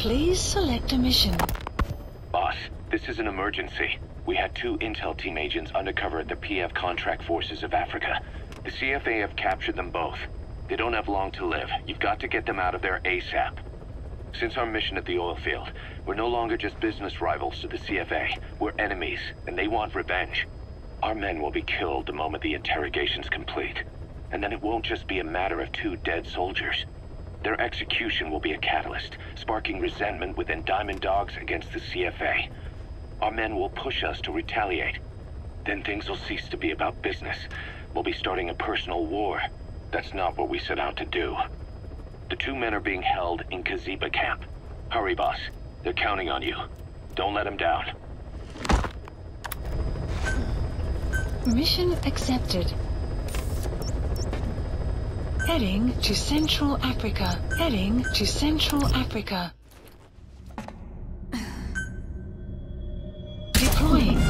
Please select a mission. Boss, this is an emergency. We had 2 intel team agents undercover at the PF contract forces of Africa. The CFA have captured them both. They don't have long to live. You've got to get them out of there ASAP. Since our mission at the oil field, we're no longer just business rivals to the CFA. We're enemies, and they want revenge. Our men will be killed the moment the interrogation's complete. And then it won't just be a matter of 2 dead soldiers. Their execution will be a catalyst, sparking resentment within Diamond Dogs against the CFA. Our men will push us to retaliate. Then things will cease to be about business. We'll be starting a personal war. That's not what we set out to do. The 2 men are being held in Kaziba camp. Hurry, boss. They're counting on you. Don't let them down. Mission accepted. Heading to Central Africa. Heading to Central Africa. Deploying.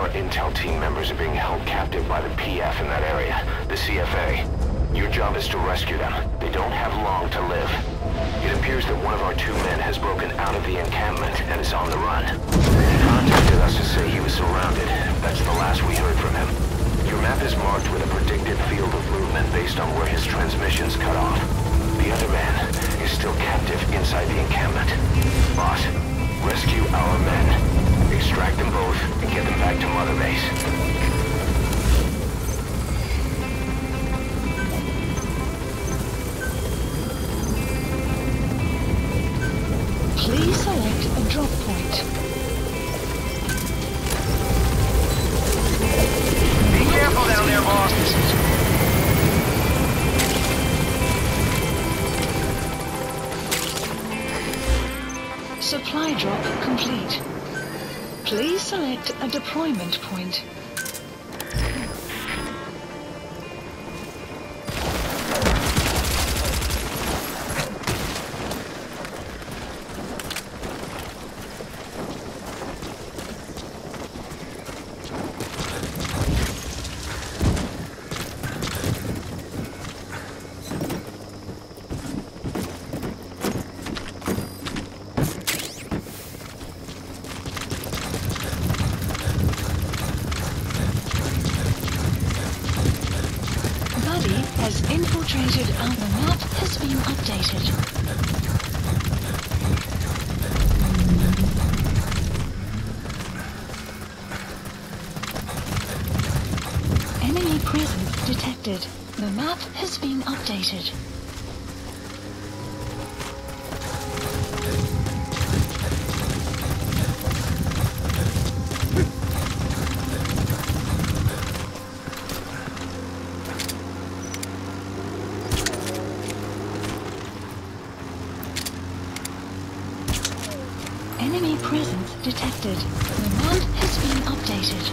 Intel team members are being held captive by the PF in that area, the CFA. Your job is to rescue them. They don't have long to live. It appears that one of our 2 men has broken out of the encampment and is on the run. He contacted us to say he was surrounded. That's the last we heard from him. Your map is marked with a predicted field of movement based on where his transmissions cut off. The other man is still captive inside the encampment. Boss, rescue our men. Extract them both and get them back to Mother Base. Please select a drop point. Be careful down there, boss. Supply drop complete. Please select a deployment point. Has infiltrated and the map has been updated. Enemy presence detected. The map has been updated. Enemy presence detected. The map has been updated.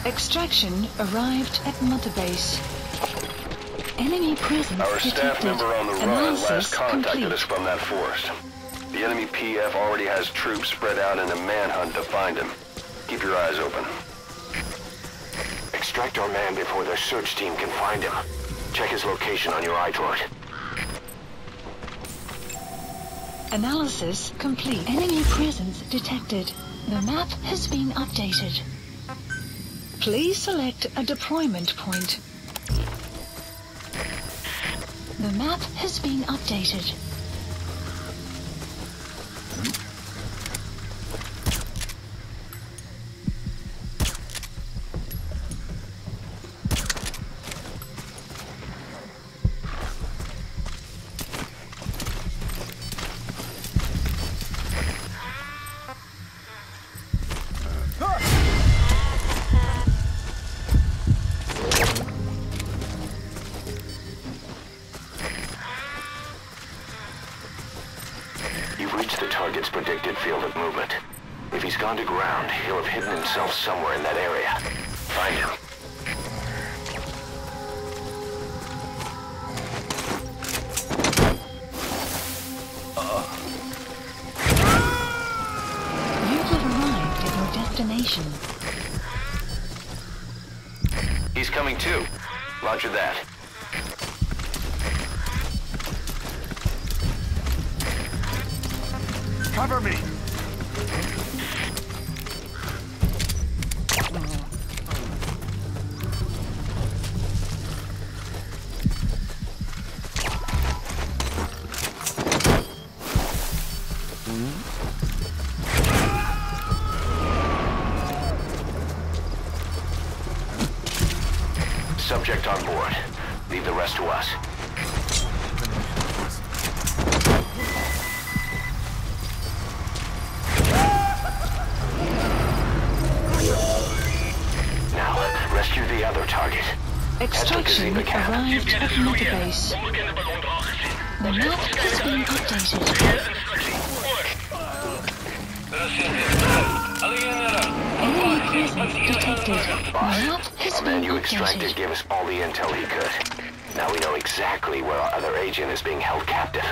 Extraction arrived at Mother Base. Enemy presence Our detected. staff member on the run Analysis last contacted complete. us from that forest. The enemy PF already has troops spread out in a manhunt to find him. Keep your eyes open. Extract our man before their search team can find him. Check his location on your iDroid. Analysis complete. Enemy presence detected. The map has been updated. Please select a deployment point. The map has been updated. You've reached the target's predicted field of movement. If he's gone to ground, he'll have hidden himself somewhere in that area. Find him. You have arrived at your destination. He's coming too. Roger that. Cover me! Subject on board. Leave the rest to us. Now, rescue the other target. Extraction arrived at Metabase. The map has been updated. Enemy presence detected. The map has The man been you extracted updated. gave us all the intel he could. Now we know exactly where our other agent is being held captive.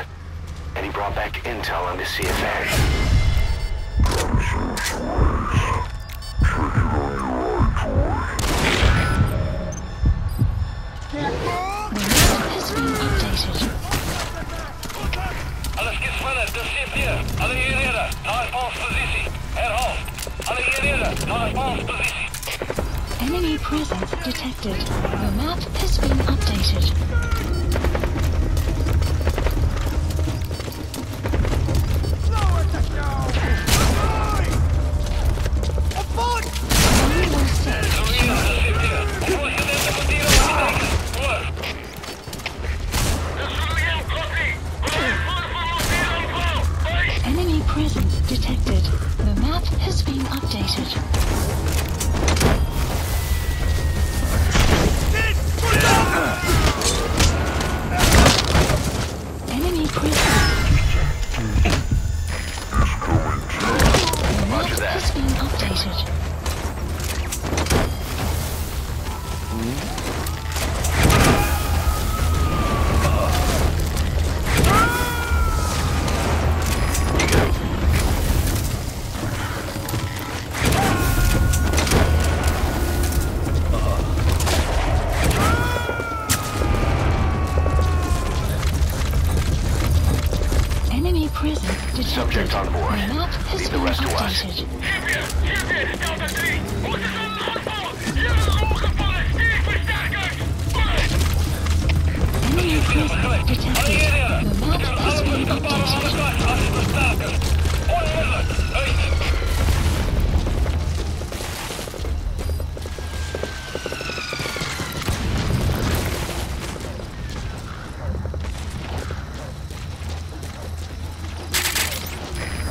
And he brought back intel on the CFA. The map has been updated. Alles gespannt, das steht hier. Alle hierher, Taskforce-Positie. Herr alle hierher, Taskforce-Positie. Enemy presence detected. The map has been updated. Enemy presence detected. The map has been updated. Enemy presence. The map has been updated. Enemy presence detected. Subject on board. The map has Leave the been rest to us. updated. Enemy presence detected. The map has been updated.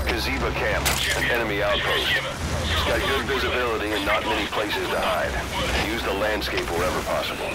Kaziba Camp, an enemy outpost. It's got good visibility and not many places to hide. Use the landscape wherever possible.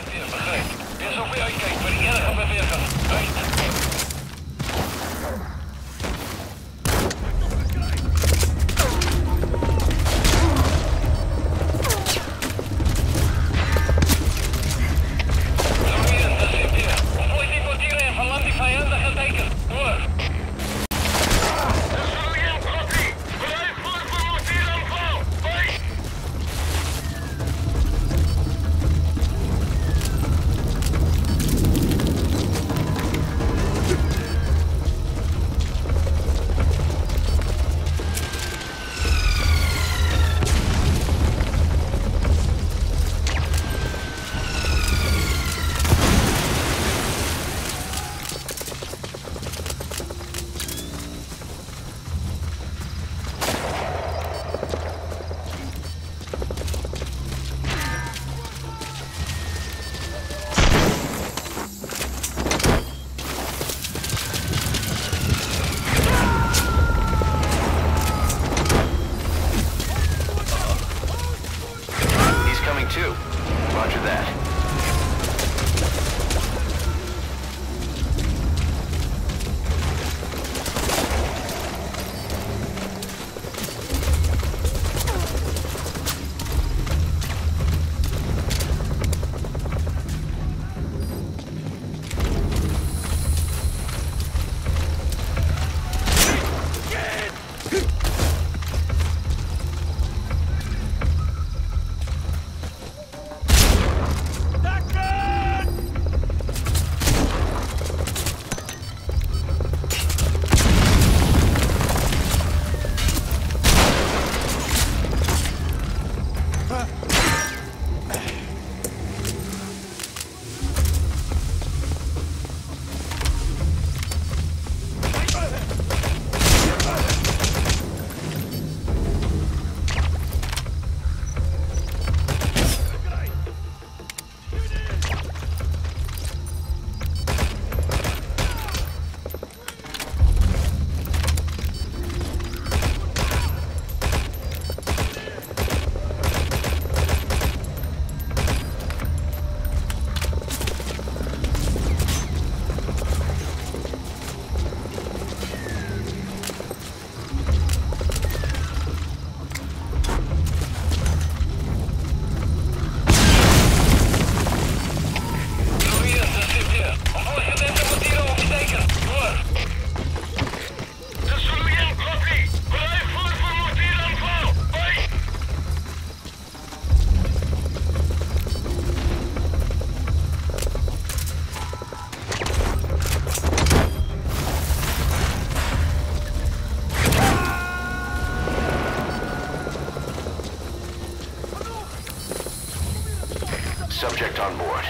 Subject on board.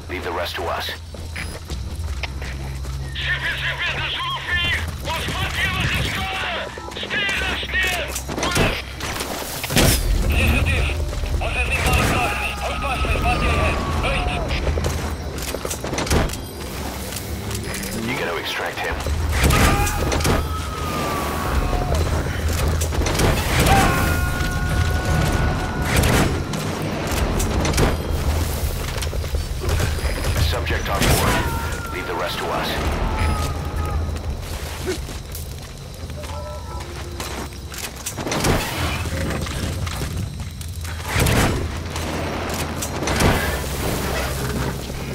Leave the rest to us. You gotta extract him. Subject on board. Leave the rest to us.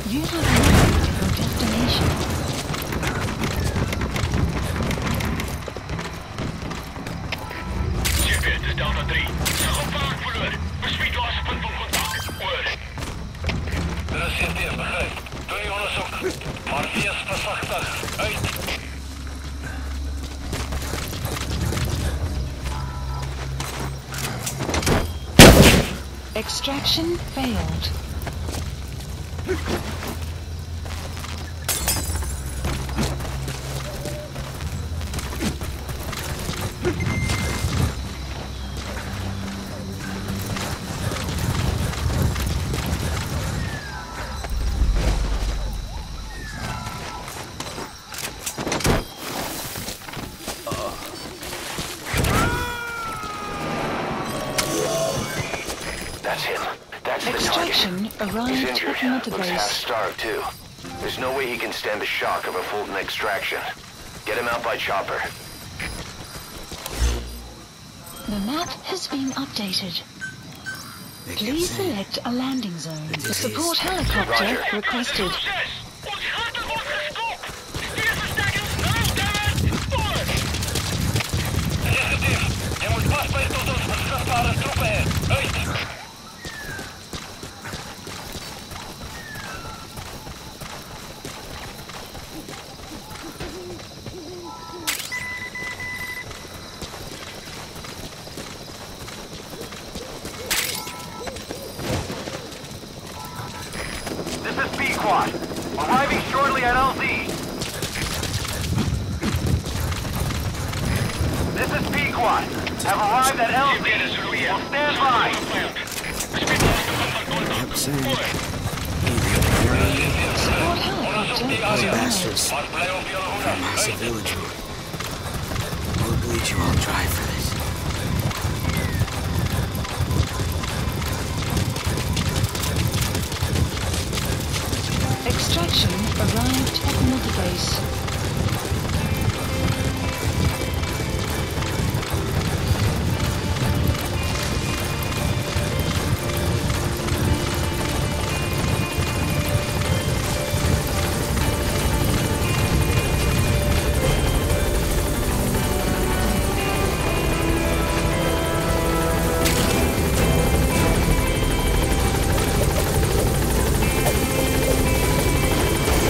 You have arrived at your destination. GPS is down to 3. Gevaar verloren. Bespreek laaste punt van contact. Oor. Er is CT, begrijp. Doe je onderzoek. Maar wees versigtig. Uit. Extraction failed. That's him. That's the Extraction target. He's arrived injured. at Mother Looks half Base. starved too. There's no way he can stand the shock of a Fulton extraction. Get him out by chopper. The map has been updated. Please select a landing zone. The support helicopter Roger. requested. Je moet vastbijten tot ons beschikbare troepen heeft. Uit! This is B-Quad. Arriving shortly at LZ. This is P-Quad. Have arrived at LZ. Will stand by. Support helicopter has arrived. Bastards. A massive village. We'll bleed you all dry for this. Extraction arrived at Mother Base.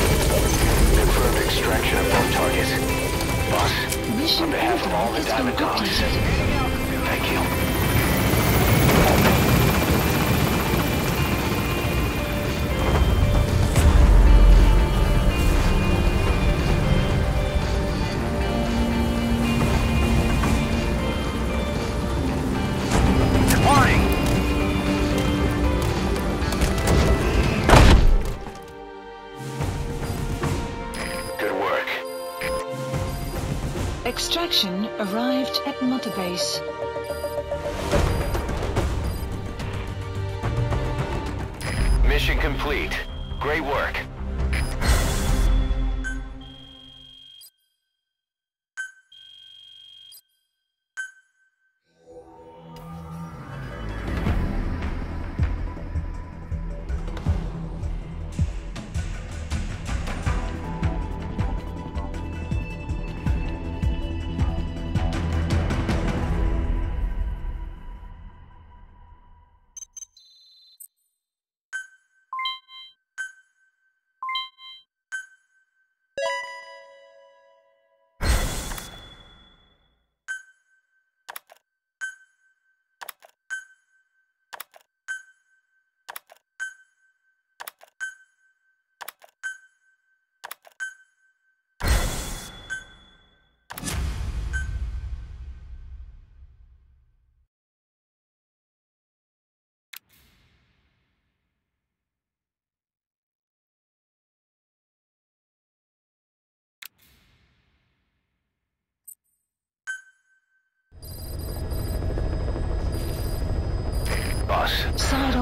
Confirmed extraction of both targets. Boss, Mission on behalf of all the order has been Diamond Dogs, updated. thank you. Departing! Good work. Extraction arrived at Mother Base. Mission complete. Great work.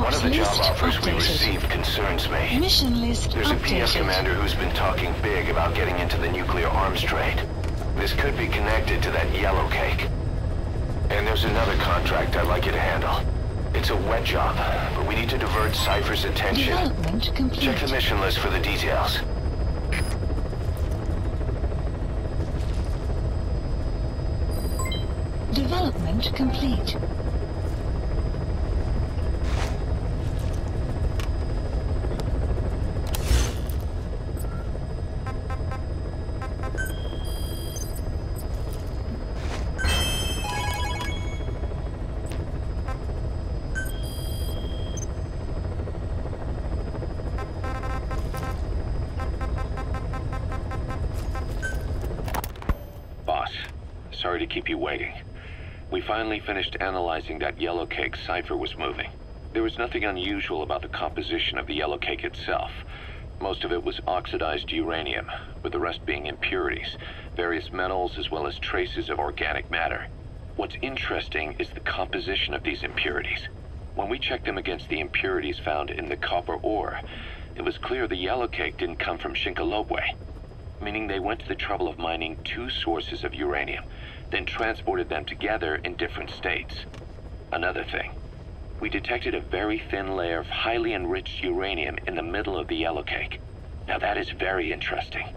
One of the job list offers we updated. received concerns me. Mission list There's a PF updated. commander who's been talking big about getting into the nuclear arms trade. This could be connected to that yellow cake. And there's another contract I'd like you to handle. It's a wet job, but we need to divert Cypher's attention. Development complete. Check the mission list for the details. Development complete. Boss, sorry to keep you waiting. We finally finished analyzing that yellow cake Cypher was moving. There was nothing unusual about the composition of the yellow cake itself. Most of it was oxidized uranium, with the rest being impurities, various metals as well as traces of organic matter. What's interesting is the composition of these impurities. When we checked them against the impurities found in the copper ore, it was clear the yellow cake didn't come from Shinkolobwe, meaning they went to the trouble of mining two sources of uranium, then transported them together in different states. Another thing, we detected a very thin layer of highly enriched uranium in the middle of the yellow cake. Now that is very interesting.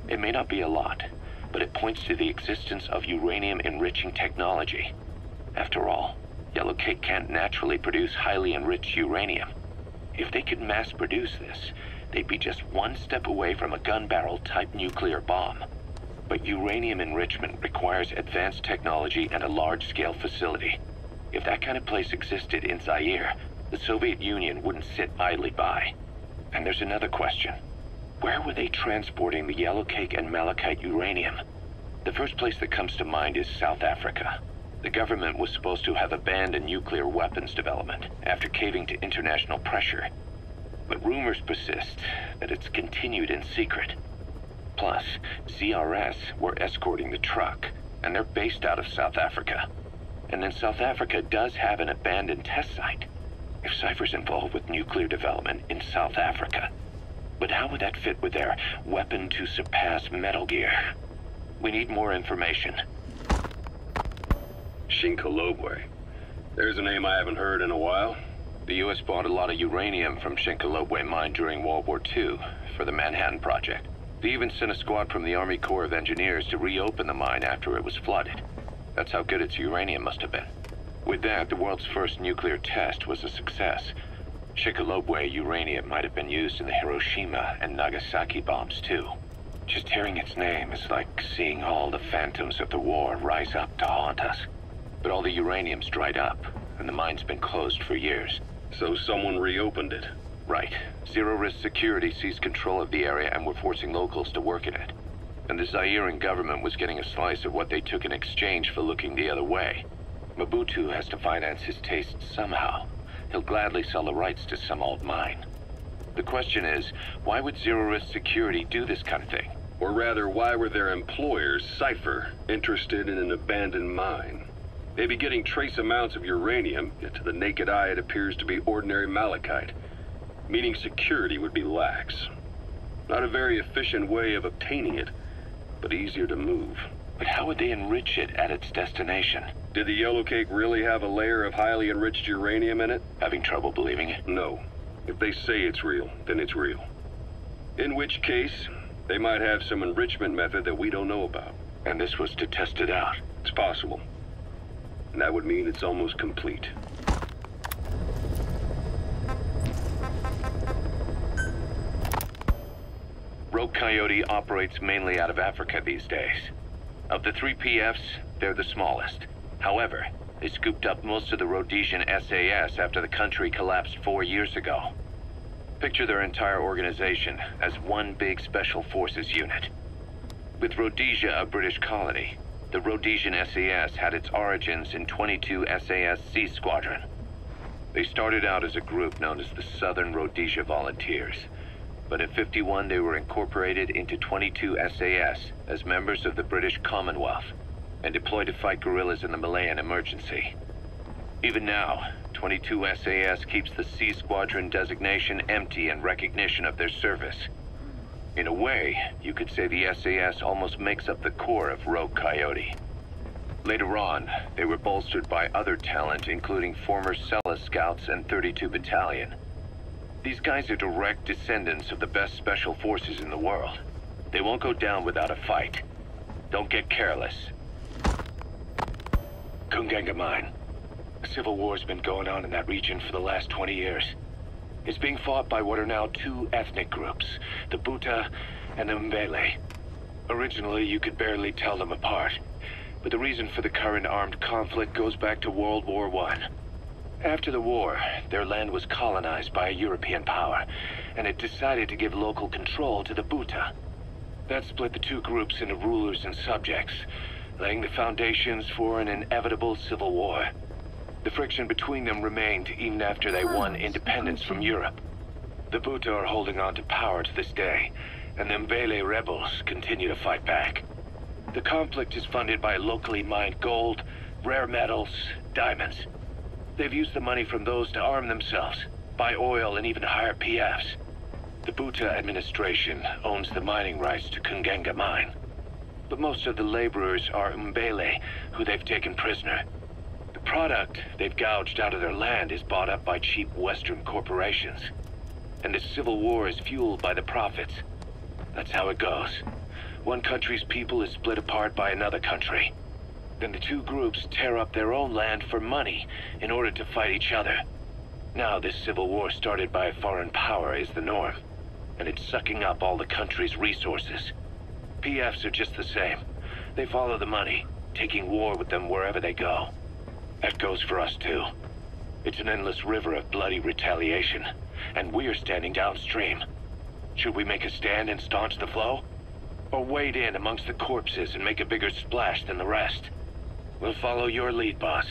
It may not be a lot, but it points to the existence of uranium enriching technology. After all, yellow cake can't naturally produce highly enriched uranium. If they could mass produce this, they'd be just one step away from a gun barrel type nuclear bomb. But uranium enrichment requires advanced technology and a large-scale facility. If that kind of place existed in Zaire, the Soviet Union wouldn't sit idly by. And there's another question. Where were they transporting the yellow cake and malachite uranium? The first place that comes to mind is South Africa. The government was supposed to have abandoned nuclear weapons development after caving to international pressure. But rumors persist that it's continued in secret. Plus, CRS were escorting the truck, and they're based out of South Africa. And then South Africa does have an abandoned test site. If Cypher's involved with nuclear development in South Africa. But how would that fit with their weapon to surpass Metal Gear? We need more information. Shinkolobwe. There's a name I haven't heard in a while. The U.S. bought a lot of uranium from Shinkolobwe mine during World War II for the Manhattan Project. They even sent a squad from the Army Corps of Engineers to reopen the mine after it was flooded. That's how good its uranium must have been. With that, the world's first nuclear test was a success. Shinkolobwe uranium might have been used in the Hiroshima and Nagasaki bombs too. Just hearing its name is like seeing all the phantoms of the war rise up to haunt us. But all the uranium's dried up, and the mine's been closed for years. So someone reopened it. Right. Zero-risk security seized control of the area and were forcing locals to work in it. And the Zairean government was getting a slice of what they took in exchange for looking the other way. Mobutu has to finance his tastes somehow. He'll gladly sell the rights to some old mine. The question is, why would zero-risk security do this kind of thing? Or rather, why were their employers, Cypher, interested in an abandoned mine? They'd be getting trace amounts of uranium, yet to the naked eye it appears to be ordinary malachite, meaning security would be lax. Not a very efficient way of obtaining it, but easier to move. But how would they enrich it at its destination? Did the yellow cake really have a layer of highly enriched uranium in it? Having trouble believing it? No. If they say it's real, then it's real. In which case, they might have some enrichment method that we don't know about. And this was to test it out? It's possible. And that would mean it's almost complete. Rogue Coyote operates mainly out of Africa these days. Of the 3 PFs, they're the smallest. However, they scooped up most of the Rhodesian SAS after the country collapsed 4 years ago. Picture their entire organization as one big special forces unit. With Rhodesia a British colony, the Rhodesian SAS had its origins in 22 SAS Sea Squadron. They started out as a group known as the Southern Rhodesia Volunteers. But in '51 they were incorporated into 22 SAS as members of the British Commonwealth and deployed to fight guerrillas in the Malayan emergency. Even now, 22 SAS keeps the C Squadron designation empty in recognition of their service. In a way, you could say the SAS almost makes up the core of Rogue Coyote. Later on, they were bolstered by other talent, including former Cella Scouts and 32 Battalion. These guys are direct descendants of the best special forces in the world. They won't go down without a fight. Don't get careless. Kunganga Mine. A civil war's been going on in that region for the last 20 years. It's being fought by what are now two ethnic groups, the Buta and the Mbele. Originally, you could barely tell them apart, but the reason for the current armed conflict goes back to World War I. After the war, their land was colonized by a European power, and it decided to give local control to the Buta. That split the two groups into rulers and subjects, laying the foundations for an inevitable civil war. The friction between them remained even after they won independence from Europe. The Buta are holding on to power to this day, and the Mbele rebels continue to fight back. The conflict is funded by locally mined gold, rare metals, diamonds. They've used the money from those to arm themselves, buy oil, and even hire PFs. The Buta administration owns the mining rights to Kunganga Mine. But most of the laborers are Mbele, who they've taken prisoner. The product they've gouged out of their land is bought up by cheap Western corporations. And the civil war is fueled by the profits. That's how it goes. One country's people is split apart by another country. Then the two groups tear up their own land for money in order to fight each other. Now this civil war started by a foreign power is the norm, and it's sucking up all the country's resources. PFs are just the same. They follow the money, taking war with them wherever they go. That goes for us too. It's an endless river of bloody retaliation, and we're standing downstream. Should we make a stand and staunch the flow? Or wade in amongst the corpses and make a bigger splash than the rest? We'll follow your lead, boss.